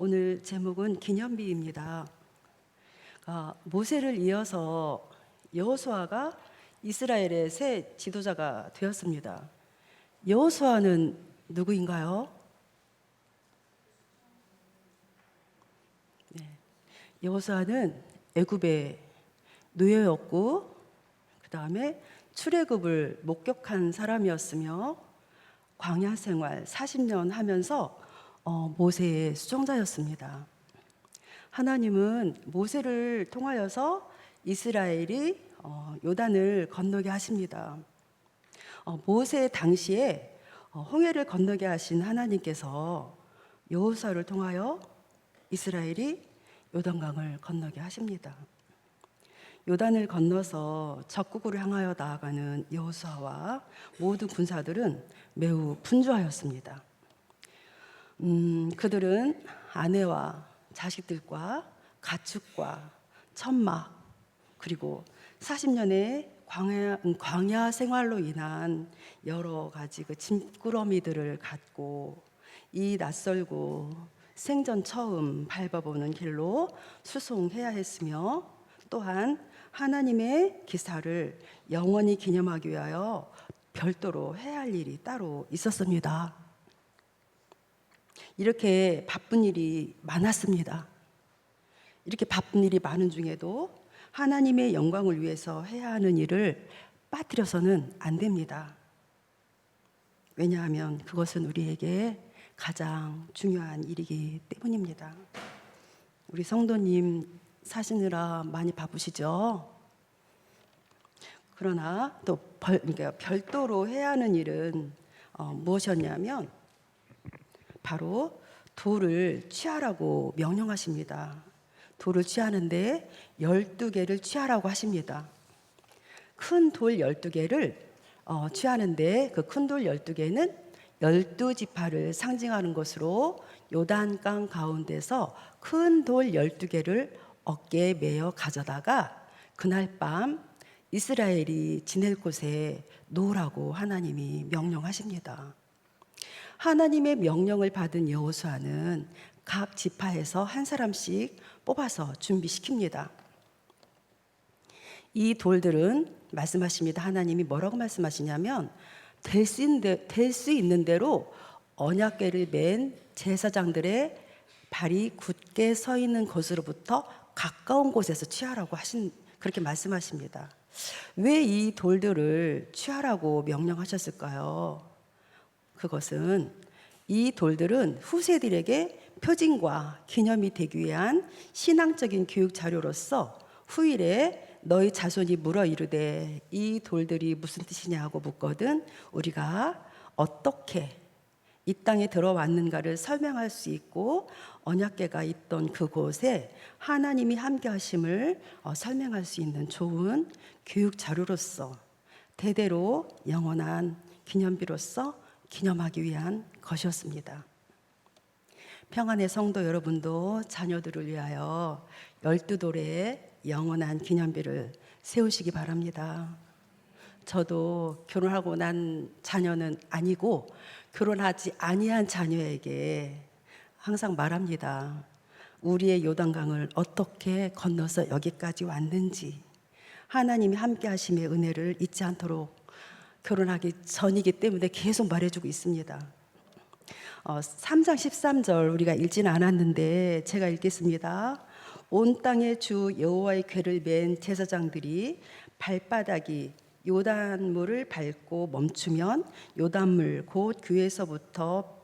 오늘 제목은 기념비입니다. 모세를 이어서 여호수아가 이스라엘의 새 지도자가 되었습니다. 여호수아는 누구인가요? 여호수아는 애굽의 노예였고 그 다음에 출애굽을 목격한 사람이었으며 광야 생활 40년 하면서 모세의 수종자였습니다. 하나님은 모세를 통하여서 이스라엘이 요단을 건너게 하십니다. 모세 당시에 홍해를 건너게 하신 하나님께서 여호수아를 통하여 이스라엘이 요단강을 건너게 하십니다. 요단을 건너서 적국으로 향하여 나아가는 여호수아와 모든 군사들은 매우 분주하였습니다. 그들은 아내와 자식들과 가축과 천막 그리고 40년의 광야 생활로 인한 여러 가지 그 짐꾸러미들을 갖고 이 낯설고 생전 처음 밟아보는 길로 수송해야 했으며 또한 하나님의 기사를 영원히 기념하기 위하여 별도로 해야 할 일이 따로 있었습니다. 이렇게 바쁜 일이 많았습니다. 이렇게 바쁜 일이 많은 중에도 하나님의 영광을 위해서 해야 하는 일을 빠뜨려서는 안 됩니다. 왜냐하면 그것은 우리에게 가장 중요한 일이기 때문입니다. 우리 성도님 사시느라 많이 바쁘시죠? 그러나 또 그러니까 별도로 해야 하는 일은 무엇이었냐면 바로 돌을 취하라고 명령하십니다. 돌을 취하는데 12개를 취하라고 하십니다. 큰 돌 12개를 취하는데 그 큰 돌 12개는 12지파를 상징하는 것으로 요단강 가운데서 큰 돌 12개를 어깨에 메어 가져다가 그날 밤 이스라엘이 지낼 곳에 놓으라고 하나님이 명령하십니다. 하나님의 명령을 받은 여호수아는 각 지파에서 한 사람씩 뽑아서 준비시킵니다. 이 돌들은 말씀하십니다. 하나님이 뭐라고 말씀하시냐면 될 수 있는 대로 언약궤를 맨 제사장들의 발이 굳게 서 있는 곳으로부터 가까운 곳에서 취하라고 그렇게 말씀하십니다. 왜 이 돌들을 취하라고 명령하셨을까요? 그것은 이 돌들은 후세들에게 표징과 기념이 되기 위한 신앙적인 교육 자료로서 후일에 너희 자손이 물어 이르되 이 돌들이 무슨 뜻이냐고 묻거든 우리가 어떻게 이 땅에 들어왔는가를 설명할 수 있고 언약궤가 있던 그곳에 하나님이 함께 하심을 설명할 수 있는 좋은 교육 자료로서 대대로 영원한 기념비로서 기념하기 위한 것이었습니다. 평안의 성도 여러분도 자녀들을 위하여 12돌의 영원한 기념비를 세우시기 바랍니다. 저도 결혼하고 난 자녀는 아니고 결혼하지 아니한 자녀에게 항상 말합니다. 우리의 요단강을 어떻게 건너서 여기까지 왔는지 하나님이 함께 하심의 은혜를 잊지 않도록 결혼하기 전이기 때문에 계속 말해주고 있습니다. 3장 13절 우리가 읽지는 않았는데 제가 읽겠습니다. 온 땅의 주 여호와의 궤를 맨 제사장들이 발바닥이 요단물을 밟고 멈추면 요단물 곧 귀에서부터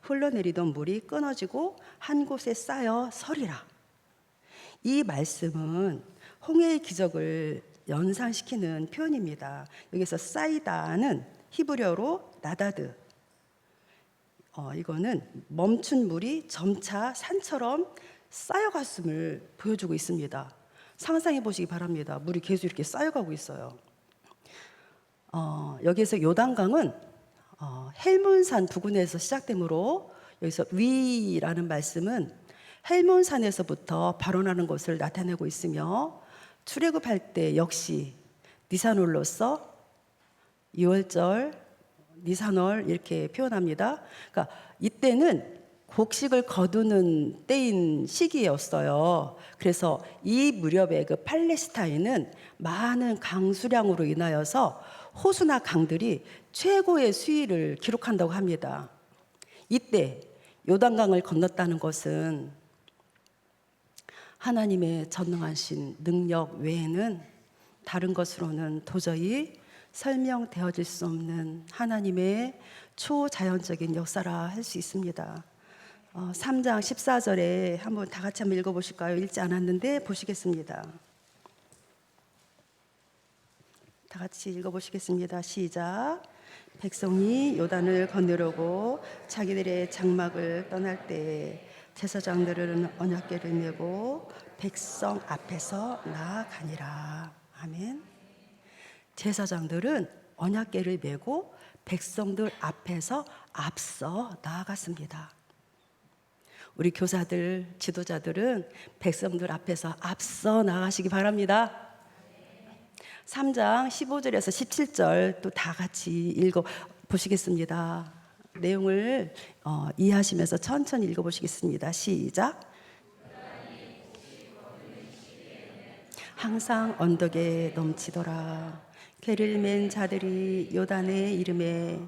흘러내리던 물이 끊어지고 한 곳에 쌓여 서리라. 이 말씀은 홍해의 기적을 연상시키는 표현입니다. 여기서 쌓이다는 히브리어로 나다드. 이거는 멈춘 물이 점차 산처럼 쌓여갔음을 보여주고 있습니다. 상상해 보시기 바랍니다. 물이 계속 이렇게 쌓여가고 있어요. 여기에서 요단강은 헬몬산 부근에서 시작되므로 여기서 위라는 말씀은 헬몬산에서부터 발원하는 것을 나타내고 있으며 출애굽할 때 역시 니산월로서 6월절 니산월 이렇게 표현합니다. 그러니까 이때는 곡식을 거두는 때인 시기였어요. 그래서 이 무렵에 그 팔레스타인은 많은 강수량으로 인하여서 호수나 강들이 최고의 수위를 기록한다고 합니다. 이때 요단강을 건넜다는 것은 하나님의 전능하신 능력 외에는 다른 것으로는 도저히 설명되어질 수 없는 하나님의 초자연적인 역사라 할 수 있습니다. 3장 14절에 한번 다 같이 한번 읽어보실까요? 읽지 않았는데 보시겠습니다. 다 같이 읽어보시겠습니다. 시작. 백성이 요단을 건너려고 자기들의 장막을 떠날 때 제사장들은 언약궤를 메고 백성 앞에서 나아가니라. 아멘. 제사장들은 언약궤를 메고 백성들 앞에서 앞서 나아갔습니다. 우리 교사들, 지도자들은 백성들 앞에서 앞서 나가시기 바랍니다. 3장 15절에서 17절 또 다 같이 읽어 보시겠습니다. 내용을 이해하시면서 천천히 읽어 보시겠습니다. 시작. 항상 언덕에 넘치더라. 궤를 맨 자들이 요단의 이름에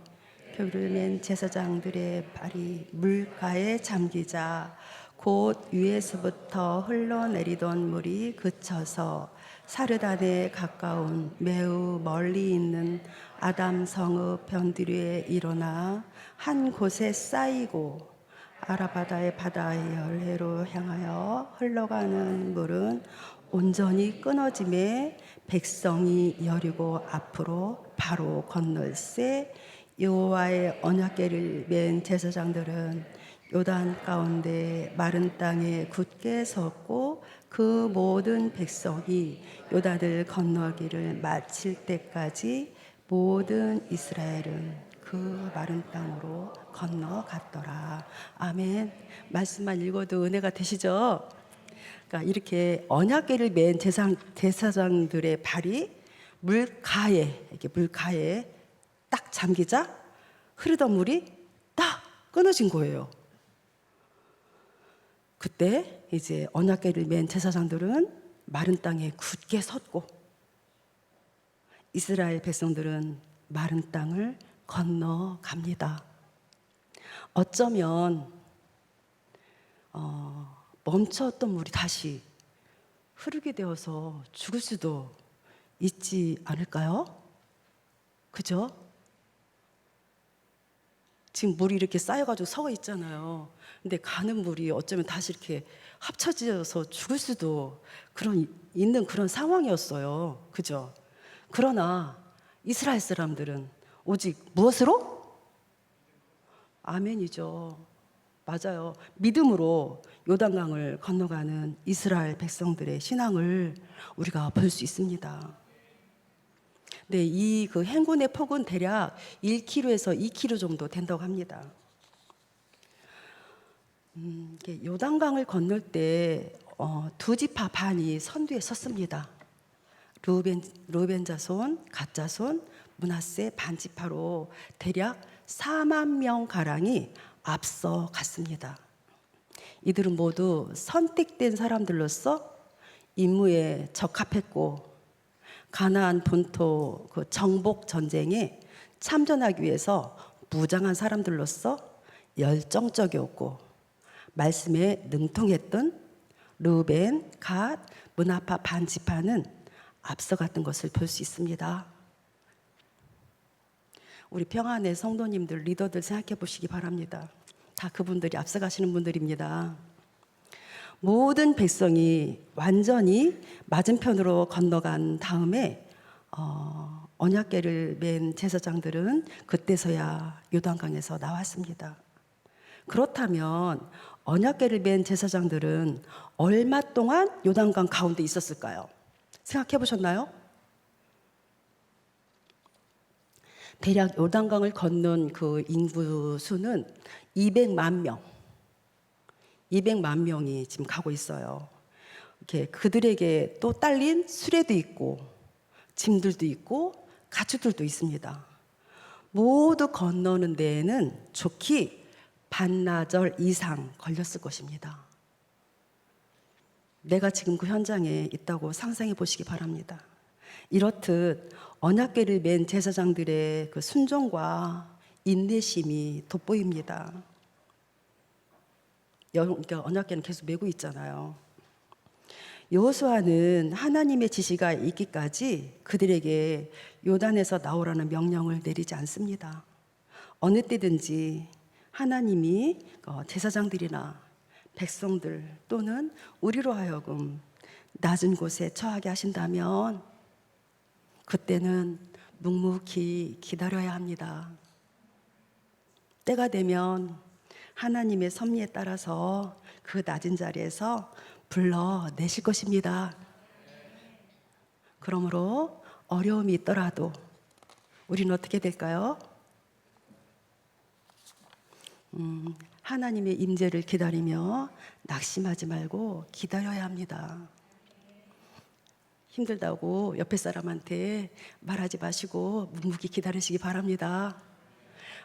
궤를 맨 제사장들의 발이 물가에 잠기자 곧 위에서부터 흘러내리던 물이 그쳐서 사르단에 가까운 매우 멀리 있는 아담 성읍 변두리에 일어나 한 곳에 쌓이고 아라바다의 바다의 열해로 향하여 흘러가는 물은 온전히 끊어짐에 백성이 여리고 앞으로 바로 건널세 여호와의 언약궤를 맨 제사장들은 요단 가운데 마른 땅에 굳게 섰고 그 모든 백성이 요단을 건너기를 마칠 때까지 모든 이스라엘은 그 마른 땅으로 건너갔더라. 아멘. 말씀만 읽어도 은혜가 되시죠? 그러니까 이렇게 언약궤를 맨 제사장들의 발이 물가에 딱 잠기자 흐르던 물이 딱 끊어진 거예요. 그때 이제 언약궤를 맨 제사장들은 마른 땅에 굳게 섰고 이스라엘 백성들은 마른 땅을 건너갑니다. 어쩌면 멈췄던 물이 다시 흐르게 되어서 죽을 수도 있지 않을까요? 그죠? 지금 물이 이렇게 쌓여가지고 서 있잖아요. 근데 가는 물이 어쩌면 다시 이렇게 합쳐져서 죽을 수도 있는 그런 상황이었어요. 그죠? 그러나 이스라엘 사람들은 오직 무엇으로? 아멘이죠. 맞아요. 믿음으로 요단강을 건너가는 이스라엘 백성들의 신앙을 우리가 볼 수 있습니다. 네, 이 그 행군의 폭은 대략 1km에서 2km 정도 된다고 합니다. 요단강을 건널 때 두 지파 반이 선두에 섰습니다. 르우벤 자손, 갓 자손, 므낫세 반 지파로 대략 4만 명 가량이 앞서 갔습니다. 이들은 모두 선택된 사람들로서 임무에 적합했고 가나안 본토 그 정복 전쟁에 참전하기 위해서 무장한 사람들로서 열정적이었고 말씀에 능통했던 르우벤, 갓, 므낫파 반 지파는 앞서갔던 것을 볼 수 있습니다. 우리 평안의 성도님들, 리더들 생각해 보시기 바랍니다. 다 그분들이 앞서가시는 분들입니다. 모든 백성이 완전히 맞은편으로 건너간 다음에 언약궤를 맨 제사장들은 그때서야 요단강에서 나왔습니다. 그렇다면 언약궤를 맨 제사장들은 얼마 동안 요단강 가운데 있었을까요? 생각해 보셨나요? 대략 요단강을 건넌 그 인구 수는 200만 명이 지금 가고 있어요. 이렇게 그들에게 또 딸린 수레도 있고 짐들도 있고 가축들도 있습니다. 모두 건너는 데에는 좋기 반나절 이상 걸렸을 것입니다. 내가 지금 그 현장에 있다고 상상해 보시기 바랍니다. 이렇듯 언약궤를 맨 제사장들의 그 순종과 인내심이 돋보입니다. 그러니까 언약궤는 계속 메고 있잖아요. 여호수아는 하나님의 지시가 있기까지 그들에게 요단에서 나오라는 명령을 내리지 않습니다. 어느 때든지 하나님이 제사장들이나 백성들 또는 우리로 하여금 낮은 곳에 처하게 하신다면 그때는 묵묵히 기다려야 합니다. 때가 되면 하나님의 섭리에 따라서 그 낮은 자리에서 불러내실 것입니다. 그러므로 어려움이 있더라도 우리는 어떻게 될까요? 하나님의 임재를 기다리며 낙심하지 말고 기다려야 합니다. 힘들다고 옆에 사람한테 말하지 마시고 묵묵히 기다리시기 바랍니다.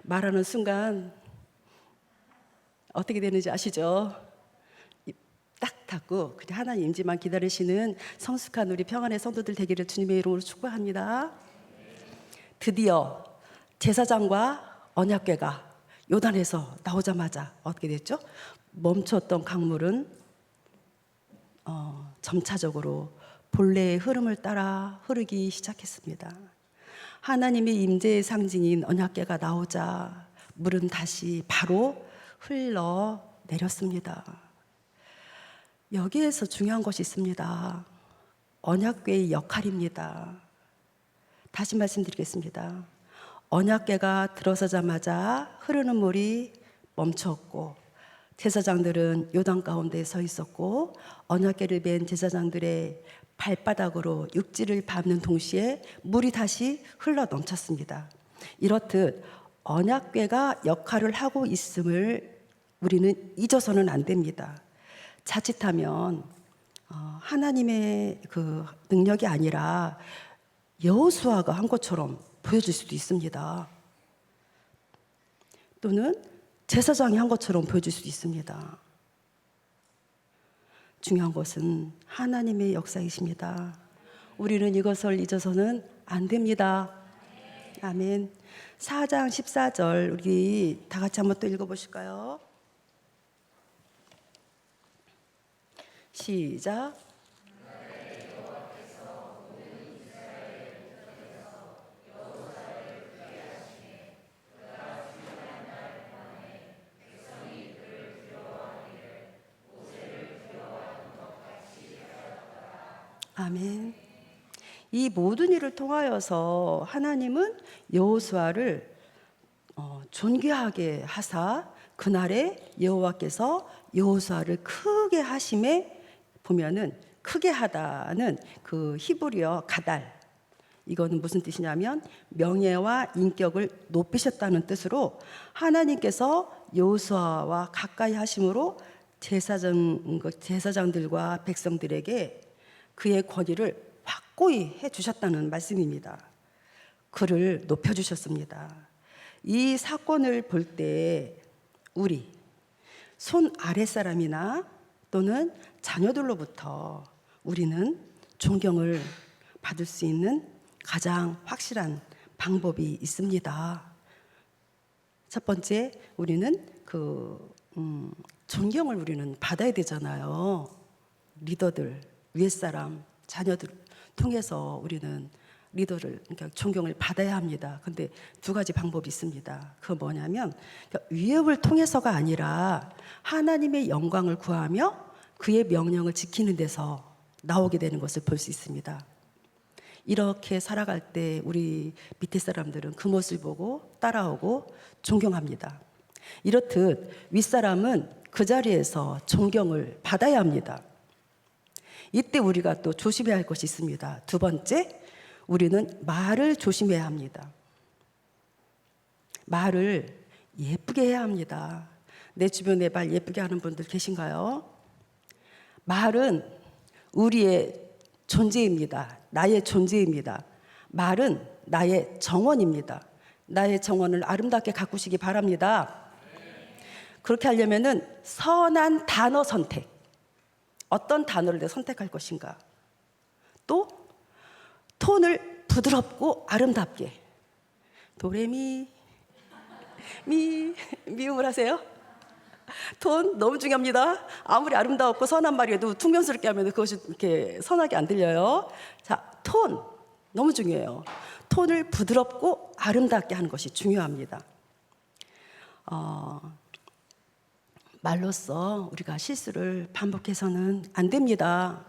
말하는 순간 어떻게 되는지 아시죠? 딱 닫고 그냥 하나님 임재만 기다리시는 성숙한 우리 평안의 성도들 되기를 주님의 이름으로 축복합니다. 드디어 제사장과 언약궤가 요단에서 나오자마자 어떻게 됐죠? 멈췄던 강물은 점차적으로 본래의 흐름을 따라 흐르기 시작했습니다. 하나님의 임재의 상징인 언약궤가 나오자 물은 다시 바로 흘러내렸습니다. 여기에서 중요한 것이 있습니다. 언약궤의 역할입니다. 다시 말씀드리겠습니다. 언약궤가 들어서자마자 흐르는 물이 멈췄고 제사장들은 요단 가운데 서 있었고 언약궤를 맨 제사장들의 발바닥으로 육지를 밟는 동시에 물이 다시 흘러 넘쳤습니다. 이렇듯 언약궤가 역할을 하고 있음을 우리는 잊어서는 안 됩니다. 자칫하면 하나님의 그 능력이 아니라 여호수아가 한 것처럼 보여질 수도 있습니다. 또는 제사장이 한 것처럼 보여질 수도 있습니다. 중요한 것은 하나님의 역사이십니다. 우리는 이것을 잊어서는 안 됩니다. 아멘. 4장 14절 우리 다 같이 한번 또 읽어보실까요? 시작. 아멘. 이 모든 일을 통하여서 하나님은 여호수아를 존귀하게 하사 그날에 여호와께서 여호수아를 크게 하심에 보면은 크게 하다는 그 히브리어 가달, 이거는 무슨 뜻이냐면 명예와 인격을 높이셨다는 뜻으로 하나님께서 여호수아와 가까이 하심으로 제사장들과 백성들에게 그의 권위를 확고히 해주셨다는 말씀입니다. 그를 높여주셨습니다. 이 사건을 볼 때 우리 손 아랫사람이나 또는 자녀들로부터 우리는 존경을 받을 수 있는 가장 확실한 방법이 있습니다. 첫 번째, 우리는 존경을 우리는 받아야 되잖아요. 리더들, 윗사람, 자녀들 통해서 우리는 리더를, 그러니까 존경을 받아야 합니다. 근데 두 가지 방법이 있습니다. 그건 뭐냐면 위협을 통해서가 아니라 하나님의 영광을 구하며 그의 명령을 지키는 데서 나오게 되는 것을 볼 수 있습니다. 이렇게 살아갈 때 우리 밑에 사람들은 그 모습을 보고 따라오고 존경합니다. 이렇듯 윗사람은 그 자리에서 존경을 받아야 합니다. 이때 우리가 또 조심해야 할 것이 있습니다. 두 번째, 우리는 말을 조심해야 합니다. 말을 예쁘게 해야 합니다. 내 주변에 말 예쁘게 하는 분들 계신가요? 말은 우리의 존재입니다. 나의 존재입니다. 말은 나의 정원입니다. 나의 정원을 아름답게 가꾸시기 바랍니다. 그렇게 하려면은 선한 단어 선택. 어떤 단어를 내가 선택할 것인가. 또 톤을 부드럽고 아름답게. 도레미 미음을 하세요? 톤 너무 중요합니다. 아무리 아름다웠고 선한 말이라도 퉁명스럽게 하면 그것이 이렇게 선하게 안 들려요. 자, 톤 너무 중요해요. 톤을 부드럽고 아름답게 하는 것이 중요합니다. 말로써 우리가 실수를 반복해서는 안 됩니다.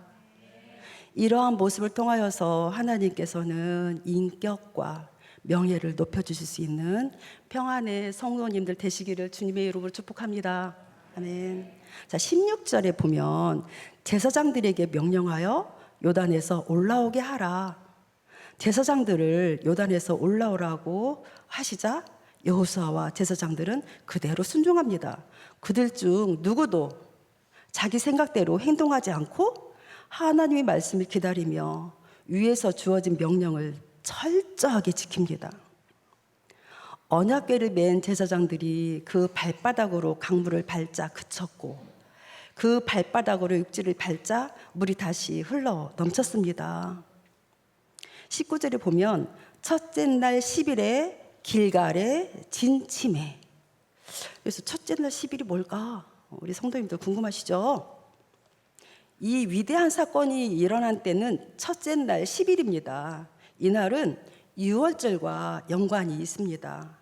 이러한 모습을 통하여서 하나님께서는 인격과 명예를 높여주실 수 있는 평안의 성도님들 되시기를 주님의 이름으로 축복합니다. 아멘. 자, 16절에 보면 제사장들에게 명령하여 요단에서 올라오게 하라. 제사장들을 요단에서 올라오라고 하시자 여호수아와 제사장들은 그대로 순종합니다. 그들 중 누구도 자기 생각대로 행동하지 않고 하나님의 말씀을 기다리며 위에서 주어진 명령을 철저하게 지킵니다. 언약궤를 맨 제사장들이 그 발바닥으로 강물을 밟자 그쳤고 그 발바닥으로 육지를 밟자 물이 다시 흘러 넘쳤습니다. 19절에 보면 첫째 날 10일에 길갈에 진침해. 그래서 첫째 날 10일이 뭘까? 우리 성도님들 궁금하시죠? 이 위대한 사건이 일어난 때는 첫째 날 10일입니다. 이날은 유월절과 연관이 있습니다.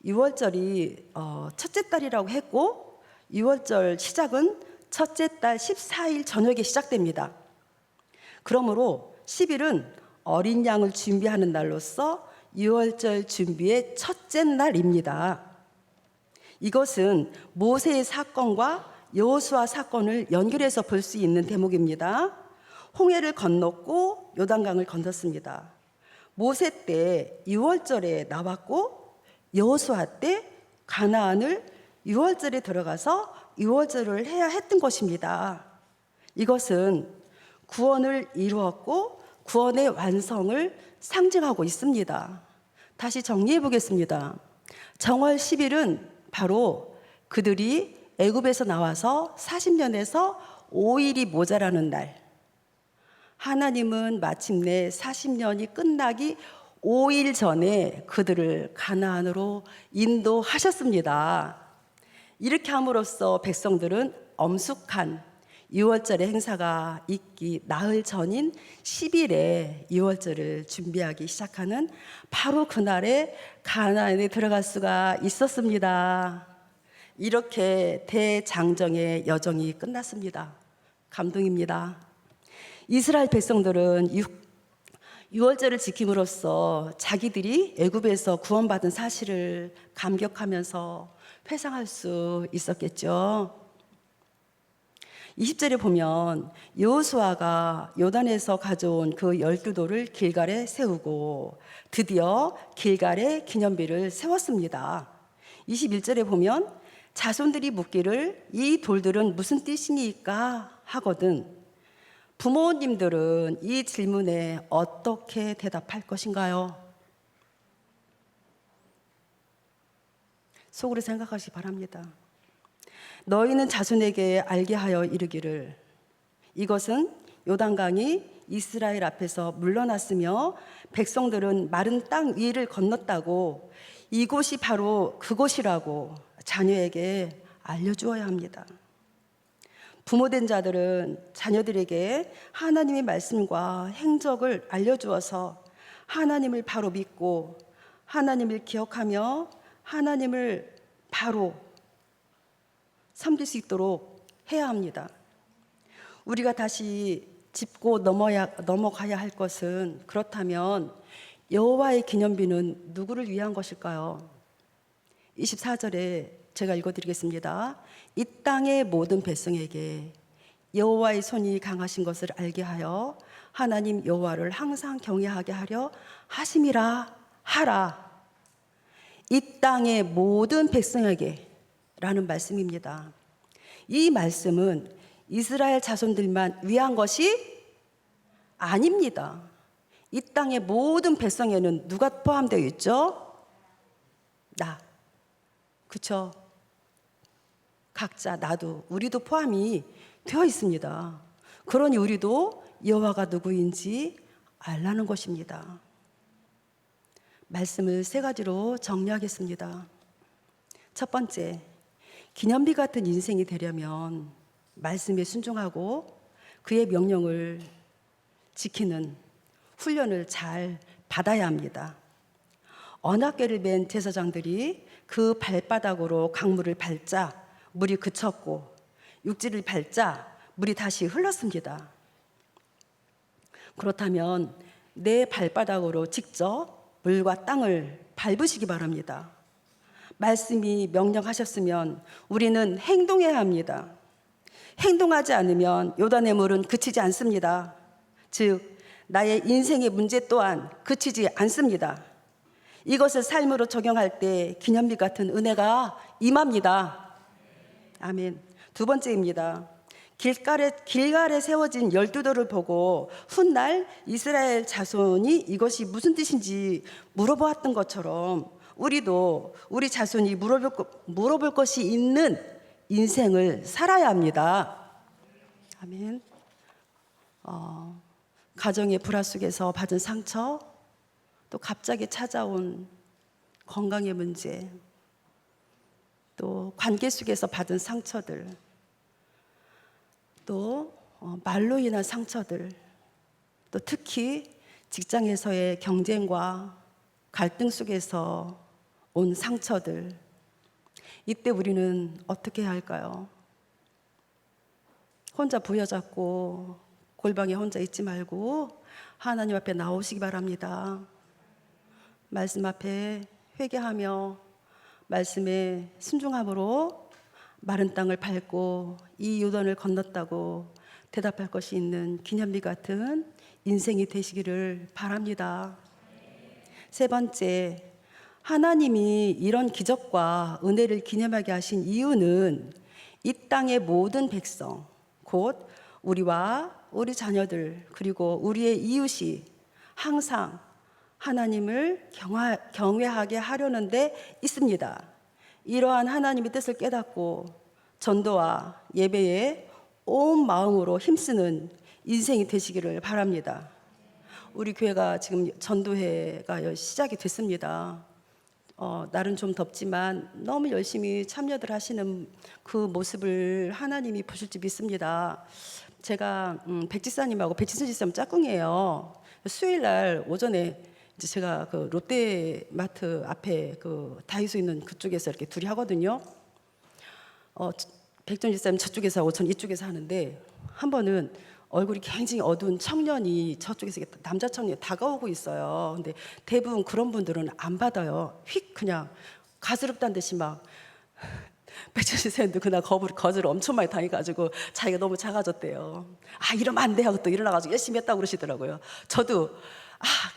유월절이 첫째 달이라고 했고 유월절 시작은 첫째 달 14일 저녁에 시작됩니다. 그러므로 10일은 어린 양을 준비하는 날로서 유월절 준비의 첫째 날입니다. 이것은 모세의 사건과 여호수아 사건을 연결해서 볼 수 있는 대목입니다. 홍해를 건넜고 요단강을 건넜습니다. 모세 때 유월절에 나왔고 여호수아 때 가나안을 유월절에 들어가서 유월절을 해야 했던 것입니다. 이것은 구원을 이루었고 구원의 완성을 상징하고 있습니다. 다시 정리해 보겠습니다. 정월 10일은 바로 그들이 애굽에서 나와서 40년에서 5일이 모자라는 날. 하나님은 마침내 40년이 끝나기 5일 전에 그들을 가나안으로 인도하셨습니다. 이렇게 함으로써 백성들은 엄숙한 유월절의 행사가 있기 나흘 전인 10일에 유월절을 준비하기 시작하는 바로 그날에 가나안에 들어갈 수가 있었습니다. 이렇게 대장정의 여정이 끝났습니다. 감동입니다. 이스라엘 백성들은 유월절을 지킴으로써 자기들이 애굽에서 구원받은 사실을 감격하면서 회상할 수 있었겠죠. 20절에 보면 여호수아가 요단에서 가져온 그 12돌을 길갈에 세우고 드디어 길갈에 기념비를 세웠습니다. 21절에 보면 자손들이 묻기를 이 돌들은 무슨 뜻이니까 하거든. 부모님들은 이 질문에 어떻게 대답할 것인가요? 속으로 생각하시기 바랍니다. 너희는 자손에게 알게 하여 이르기를 이것은 요단강이 이스라엘 앞에서 물러났으며 백성들은 마른 땅 위를 건넜다고 이곳이 바로 그곳이라고 자녀에게 알려주어야 합니다. 부모된 자들은 자녀들에게 하나님의 말씀과 행적을 알려주어서 하나님을 바로 믿고 하나님을 기억하며 하나님을 바로 섬길 수 있도록 해야 합니다. 우리가 다시 짚고 넘어가야 할 것은 그렇다면 여호와의 기념비는 누구를 위한 것일까요? 24절에 제가 읽어드리겠습니다. 이 땅의 모든 백성에게 여호와의 손이 강하신 것을 알게 하여 하나님 여호와를 항상 경외하게 하려 하심이라 하라. 이 땅의 모든 백성에게 라는 말씀입니다. 이 말씀은 이스라엘 자손들만 위한 것이 아닙니다. 이 땅의 모든 백성에는 누가 포함되어 있죠? 나. 그쵸? 각자 나도 우리도 포함이 되어 있습니다. 그러니 우리도 여호와가 누구인지 알라는 것입니다. 말씀을 세 가지로 정리하겠습니다. 첫 번째, 기념비 같은 인생이 되려면 말씀에 순종하고 그의 명령을 지키는 훈련을 잘 받아야 합니다. 언약궤를 맨 제사장들이 그 발바닥으로 강물을 밟자 물이 그쳤고 육지를 밟자 물이 다시 흘렀습니다. 그렇다면 내 발바닥으로 직접 물과 땅을 밟으시기 바랍니다. 말씀이 명령하셨으면 우리는 행동해야 합니다. 행동하지 않으면 요단의 물은 그치지 않습니다. 즉 나의 인생의 문제 또한 그치지 않습니다. 이것을 삶으로 적용할 때 기념비 같은 은혜가 임합니다. 아멘. 두 번째입니다. 길갈에 세워진 12돌을 보고 훗날 이스라엘 자손이 이것이 무슨 뜻인지 물어보았던 것처럼 우리도 우리 자손이 물어볼 것이 있는 인생을 살아야 합니다. 아멘. 가정의 불화 속에서 받은 상처, 또 갑자기 찾아온 건강의 문제, 또 관계 속에서 받은 상처들, 또 말로 인한 상처들, 또 특히 직장에서의 경쟁과 갈등 속에서 온 상처들, 이때 우리는 어떻게 해야 할까요? 혼자 부여잡고 골방에 혼자 있지 말고 하나님 앞에 나오시기 바랍니다. 말씀 앞에 회개하며 말씀에 순종함으로 마른 땅을 밟고 이 요단을 건넜다고 대답할 것이 있는 기념비 같은 인생이 되시기를 바랍니다. 세 번째, 하나님이 이런 기적과 은혜를 기념하게 하신 이유는 이 땅의 모든 백성, 곧 우리와 우리 자녀들 그리고 우리의 이웃이 항상 하나님을 경외하게 하려는 데 있습니다. 이러한 하나님의 뜻을 깨닫고 전도와 예배에 온 마음으로 힘쓰는 인생이 되시기를 바랍니다. 우리 교회가 지금 전도회가 시작이 됐습니다. 날은 좀 덥지만 너무 열심히 참여들 하시는 그 모습을 하나님이 보실 줄 믿습니다. 제가 백지사님하고 백지순 집사님 짝꿍이에요. 수요일 날 오전에 이제 제가 그 롯데마트 앞에 그 다이소 있는 그쪽에서 이렇게 둘이 하거든요. 백전 집사님 저쪽에서 하고 전 이쪽에서 하는데 한 번은 얼굴이 굉장히 어두운 청년이 저쪽에서 남자 청년이 다가오고 있어요. 근데 대부분 그런 분들은 안 받아요. 휙 그냥 가스럽다는 듯이 막 백전 집사님도 그날 거절을 엄청 많이 당해가지고 자기가 너무 작아졌대요. 아 이러면 안 돼 하고 또 일어나가지고 열심히 했다고 그러시더라고요. 저도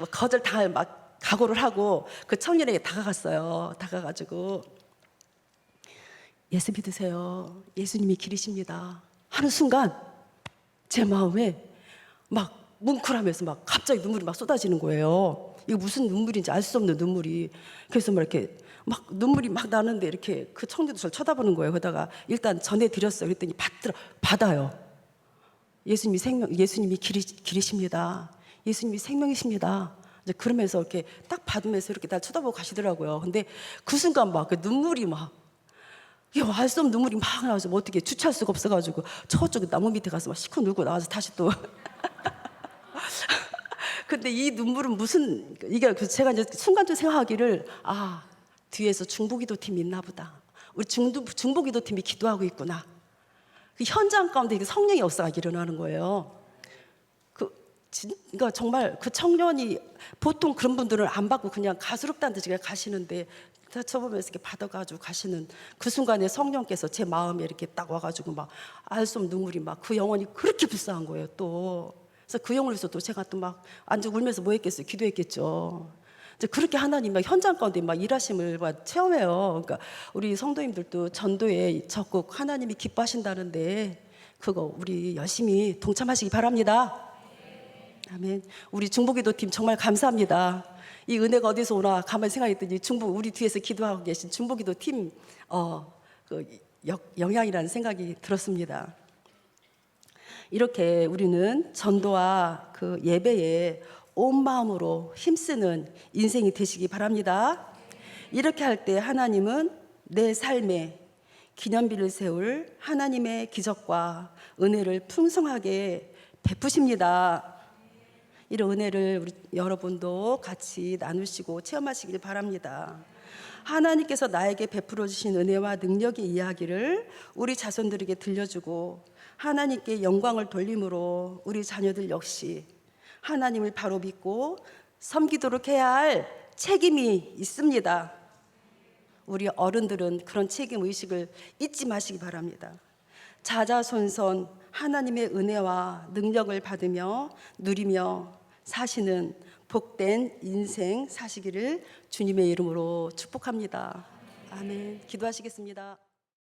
거절 당할 막 각오를 하고 그 청년에게 다가갔어요. 다가가지고 예수 믿으세요. 예수님이 길이십니다. 하는 순간 제 마음에 막 뭉클하면서 막 갑자기 눈물이 막 쏟아지는 거예요. 이거 무슨 눈물인지 알 수 없는 눈물이. 그래서 막 이렇게 막 눈물이 막 나는데 이렇게 그 청년도 저를 쳐다보는 거예요. 그러다가 일단 전해드렸어요. 그랬더니 받아요. 예수님이 길이십니다. 예수님이 생명이십니다. 이제 그러면서 이렇게 딱 받으면서 이렇게 날 쳐다보고 가시더라고요. 근데 그 순간 막 그 눈물이 막 알 수 없는 눈물이 막 나와서 뭐 어떻게 주체할 수가 없어가지고 저쪽 나무 밑에 가서 막 시커 눌고 나와서 다시 또 근데 이 눈물은 무슨 이게 제가 이제 순간적으로 생각하기를 뒤에서 중보기도 팀이 있나 보다. 우리 중보기도 팀이 기도하고 있구나. 그 현장 가운데 성령의 역사가 일어나는 거예요. 그러니까 정말 그 청년이 보통 그런 분들은 안 받고 그냥 가스럽다는 듯이 가시는데 쳐보면서 이렇게 받아가지고 가시는 그 순간에 성령께서 제 마음에 이렇게 딱 와가지고 막 알 수 없는 눈물이 막 그 영혼이 그렇게 불쌍한 거예요 또. 그래서 그 영혼을 위해서 또 제가 또 막 앉아 울면서 뭐 했겠어요? 기도했겠죠. 이제 그렇게 하나님 막 현장 가운데 막 일하심을 막 체험해요. 그러니까 우리 성도님들도 전도에 적극 하나님이 기뻐하신다는데 그거 우리 열심히 동참하시기 바랍니다. 아멘. 우리 중보기도 팀 정말 감사합니다. 이 은혜가 어디서 오나 가만히 생각했더니 우리 뒤에서 기도하고 계신 중보기도 팀 영향이라는 생각이 들었습니다. 이렇게 우리는 전도와 그 예배에 온 마음으로 힘쓰는 인생이 되시기 바랍니다. 이렇게 할 때 하나님은 내 삶에 기념비를 세울 하나님의 기적과 은혜를 풍성하게 베푸십니다. 이런 은혜를 우리 여러분도 같이 나누시고 체험하시길 바랍니다. 하나님께서 나에게 베풀어 주신 은혜와 능력의 이야기를 우리 자손들에게 들려주고 하나님께 영광을 돌림으로 우리 자녀들 역시 하나님을 바로 믿고 섬기도록 해야 할 책임이 있습니다. 우리 어른들은 그런 책임 의식을 잊지 마시기 바랍니다. 자자손손 하나님의 은혜와 능력을 받으며 누리며 사시는 복된 인생 사시기를 주님의 이름으로 축복합니다. 아멘. 기도하시겠습니다.